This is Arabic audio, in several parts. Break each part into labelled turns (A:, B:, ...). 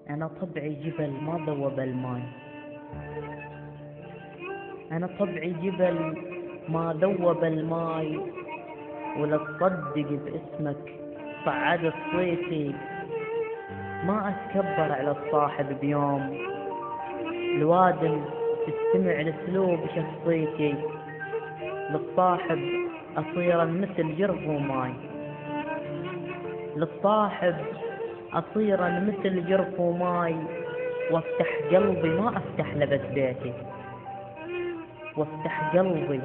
A: أنا طبعي جبل ما ذوب الماي. أنا طبعي جبل ما ذوب الماي، ولا تصدق باسمك صعدت صيتي. ما أتكبر على الصاحب بيوم، الوادم تستمع لسلوب شخصيتي. للصاحب أصيرا مثل جرف وماي، للصاحب أصيرا مثل جرف وماي. وافتح قلبي ما أفتح لبس بيتي، وافتح قلبي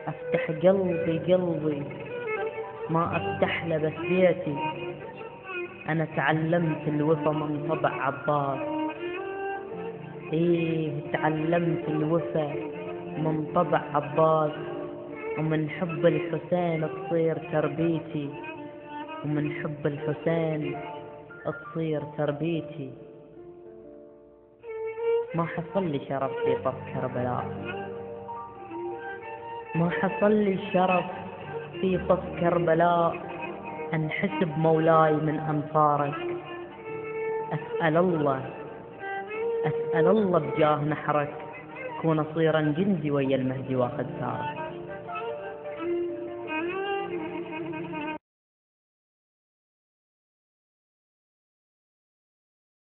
A: أفتح قلبي ما أفتح لبس بيتي. أنا تعلمت الوفا من طبع عباس، إيه تعلمت الوفا من طبع عباس. ومن حب الحسين تصير تربيتي، ومن حب الحسين تصير تربيتي. ما حصل لي شرف في صف كربلاء، ما حصل لي شرف في صف كربلاء. أنحسب مولاي من أنصارك، أسأل الله أسأل الله بجاه نحرك كون أصيرا جندي ويا المهدي واخذ ثارك.